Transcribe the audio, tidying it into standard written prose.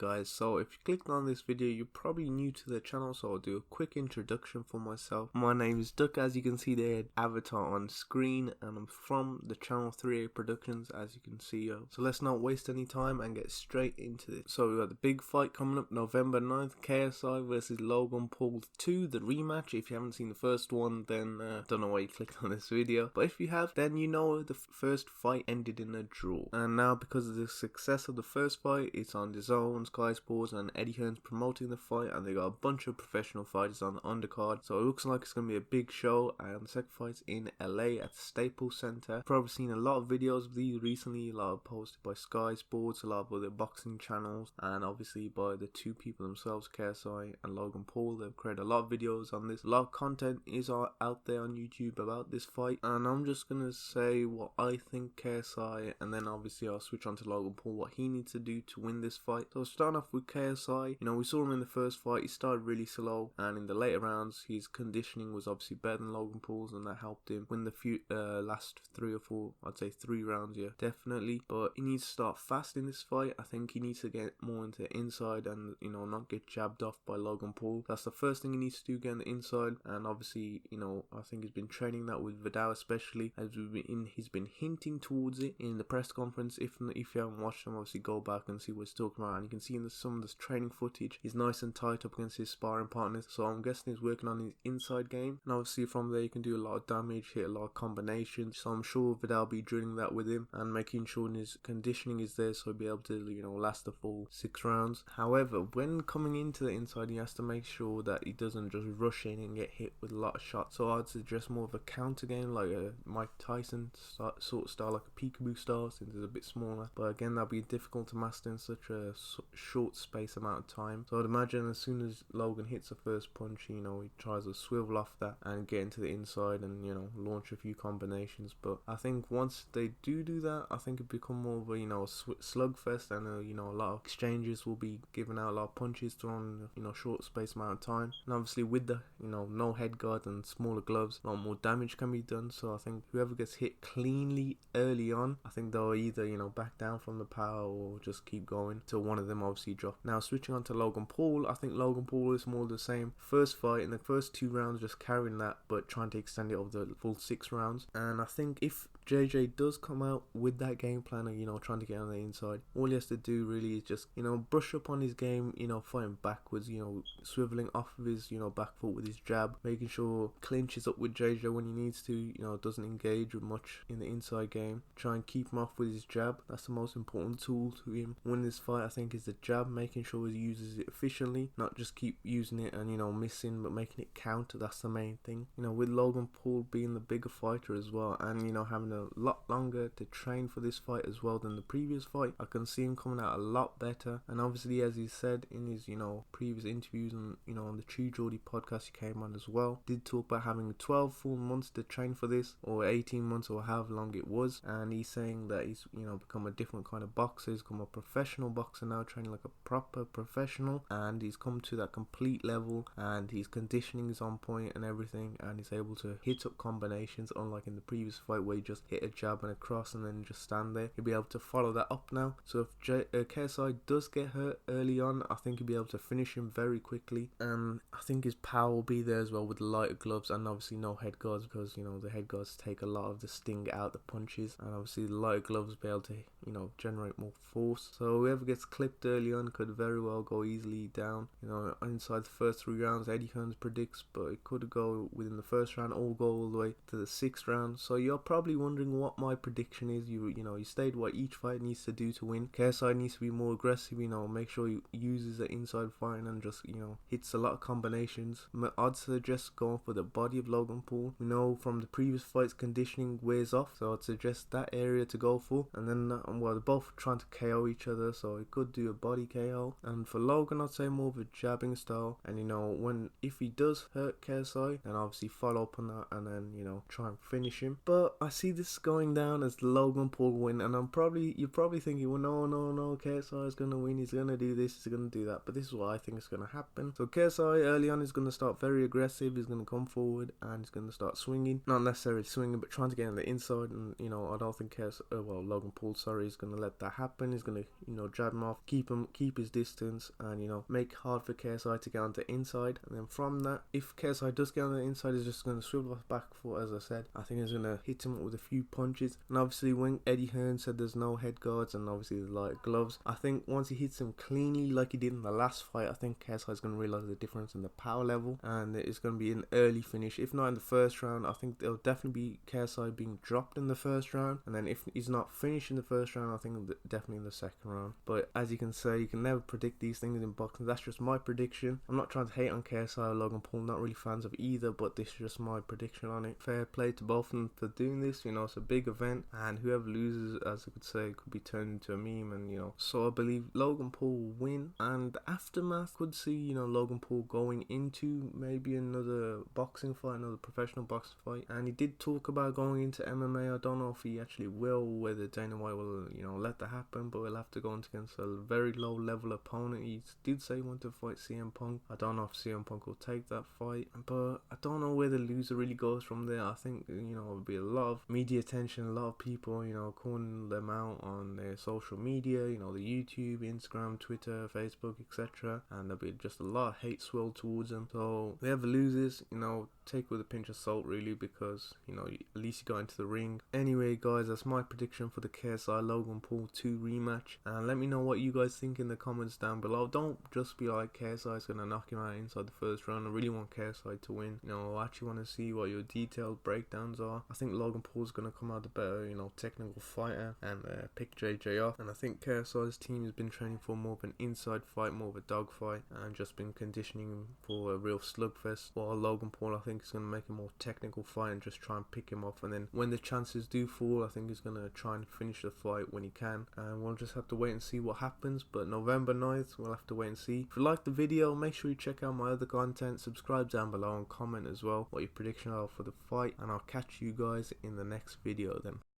Alright guys, so if you clicked on this video, you're probably new to the channel, so I'll do a quick introduction for myself. My name is Duck, as you can see the avatar on screen, and I'm from the channel 3A Productions, as you can see. So let's not waste any time and get straight into it. So we've got the big fight coming up November 9th, KSI versus Logan Paul 2, the rematch. If you haven't seen the first one, then don't know why you clicked on this video, but if you have, then you know the first fight ended in a draw. And now, because of the success of the first fight, it's on DAZN, Sky Sports, and Eddie Hearn's promoting the fight, and they got a bunch of professional fighters on the undercard, so it looks like it's going to be a big show. And the second fight's in LA at the Staples Center. Probably seen a lot of videos of these recently, a lot posted by Sky Sports, a lot of other boxing channels, and obviously by the two people themselves, KSI and Logan Paul. They've created a lot of videos on this. A lot of content is out there on YouTube about this fight, and I'm just going to say what I think KSI, and then obviously I'll switch on to Logan Paul, what he needs to do to win this fight. So starting off with KSI, we saw him in the first fight. He started really slow, and in the later rounds his conditioning was obviously better than Logan Paul's, and that helped him win the last 3 or 4, I'd say 3 rounds, yeah, definitely. But he needs to start fast in this fight. I think he needs to get more into the inside and not get jabbed off by Logan Paul. That's the first thing he needs to do, get on the inside. And obviously I think he's been training that with Vidal, especially as he's been hinting towards it in the press conference. If you haven't watched them, obviously go back and see what he's talking about, and you can see in some of this training footage he's nice and tight up against his sparring partners. So I'm guessing he's working on his inside game, and obviously from there you can do a lot of damage, hit a lot of combinations. So I'm sure Vidal will be drilling that with him and making sure his conditioning is there, so he'll be able to last the full 6 rounds. However, when coming into the inside, he has to make sure that he doesn't just rush in and get hit with a lot of shots. So I'd suggest more of a counter game, like a Mike Tyson sort of style, like a peekaboo style, since it's a bit smaller. But again, that'll be difficult to master in such a short space amount of time. So I'd imagine as soon as Logan hits the first punch, he tries to swivel off that and get into the inside and launch a few combinations. But I think once they do that, I think it become more of a slugfest, and a lot of exchanges will be given out, a lot of punches thrown in short space amount of time. And obviously with the no head guard and smaller gloves, a lot more damage can be done. So I think whoever gets hit cleanly early on, I think they'll either back down from the power or just keep going till one of them obviously drop. Now switching on to Logan Paul, I think Logan Paul is more the same. First fight, in the first 2 rounds, just carrying that, but trying to extend it over the full 6 rounds. And I think if JJ does come out with that game plan of trying to get on the inside, all he has to do really is just brush up on his game, fighting backwards, swiveling off of his back foot with his jab, making sure clinches up with JJ when he needs to, doesn't engage with much in the inside game, try and keep him off with his jab. That's the most important tool to him win this fight, I think, is the jab, making sure he uses it efficiently, not just keep using it and missing, but making it count. That's the main thing. With Logan Paul being the bigger fighter as well, and having a lot longer to train for this fight as well than the previous fight, I can see him coming out a lot better. And obviously, as he said in his previous interviews and on the True Geordie podcast he came on as well, did talk about having 12 full months to train for this, or 18 months, or however long it was. And he's saying that he's become a different kind of boxer. He's become a professional boxer now, training like a proper professional, and he's come to that complete level, and his conditioning is on point and everything, and he's able to hit up combinations, unlike in the previous fight where he just hit a jab and a cross and then just stand there. He'll be able to follow that up now. So if KSI does get hurt early on, I think he'll be able to finish him very quickly. And I think his power will be there as well with the lighter gloves, and obviously no head guards, because the head guards take a lot of the sting out the punches, and obviously the lighter gloves will be able to generate more force. So whoever gets clipped early on could very well go easily down inside the first 3 rounds. Eddie Hearn predicts, but it could go within the first round or go all the way to the 6th round. So you're probably wondering what my prediction is. You stated what each fight needs to do to win. KSI needs to be more aggressive, make sure he uses the inside fighting and just hits a lot of combinations. I'd suggest going for the body of Logan Paul. From the previous fights, conditioning wears off, so I'd suggest that area to go for. And then they're both trying to KO each other, so he could do a body KO. And for Logan, I'd say more of a jabbing style, and if he does hurt KSI, then obviously follow up on that and then try and finish him. But I see this going down as Logan Paul win, and you're probably thinking, well, no, KSI is gonna win, he's gonna do this, he's gonna do that. But this is what I think is gonna happen. So KSI early on is gonna start very aggressive. He's gonna come forward and he's gonna start swinging, not necessarily swinging, but trying to get on the inside. And I don't think Logan Paul, he's gonna let that happen. He's gonna, jab him off, keep his distance, and make hard for KSI to get on the inside. And then from that, if KSI does get on the inside, he's just gonna swivel off back foot, as I said. I think he's gonna hit him with a few punches. And obviously, when Eddie Hearn said there's no head guards and obviously the light gloves, I think once he hits him cleanly like he did in the last fight, I think KSI is gonna realize the difference in the power level, and it's gonna be an early finish. If not in the first round, I think there'll definitely be KSI being dropped in the first round, and then if he's not finished in the first round, I think definitely in the second round. But as you can say, you can never predict these things in boxing. That's just my prediction. I'm not trying to hate on KSI or Logan Paul, not really fans of either, but this is just my prediction on it. Fair play to both of them for doing this. It's a big event, and whoever loses, as I could say, could be turned into a meme. And so I believe Logan Paul will win, and the aftermath could see Logan Paul going into maybe another boxing fight, another professional boxing fight. And he did talk about going into MMA. I don't know if he actually will, whether Dana White will let that happen, but we'll have to go against a very low level opponent. He did say he wanted to fight CM Punk. I don't know if CM Punk will take that fight, but I don't know where the loser really goes from there. I think it'll be a lot of media attention, a lot of people calling them out on their social media, the YouTube, Instagram, Twitter, Facebook, etc. And there'll be just a lot of hate swirled towards them. So whoever loses, take with a pinch of salt really, because at least you got into the ring. Anyway guys, that's my prediction for the KSI Logan Paul 2 rematch, and let me know what you guys think in the comments down below. Don't just be like KSI is gonna knock him out inside the first round. I really want KSI to win. I actually want to see what your detailed breakdowns are. I think Logan Paul's gonna come out the better technical fighter and pick JJ off, and I think KSI's team has been training for more of an inside fight, more of a dog fight, and just been conditioning him for a real slugfest, while Logan Paul I think is going to make a more technical fight and just try and pick him off. And then when the chances do fall, I think he's going to try and finish the fight when he can, and we'll just have to wait and see what happens. But November 9th, we'll have to wait and see. If you like the video, make sure you check out my other content, subscribe down below, and comment as well what your predictions are for the fight, and I'll catch you guys in the next video then.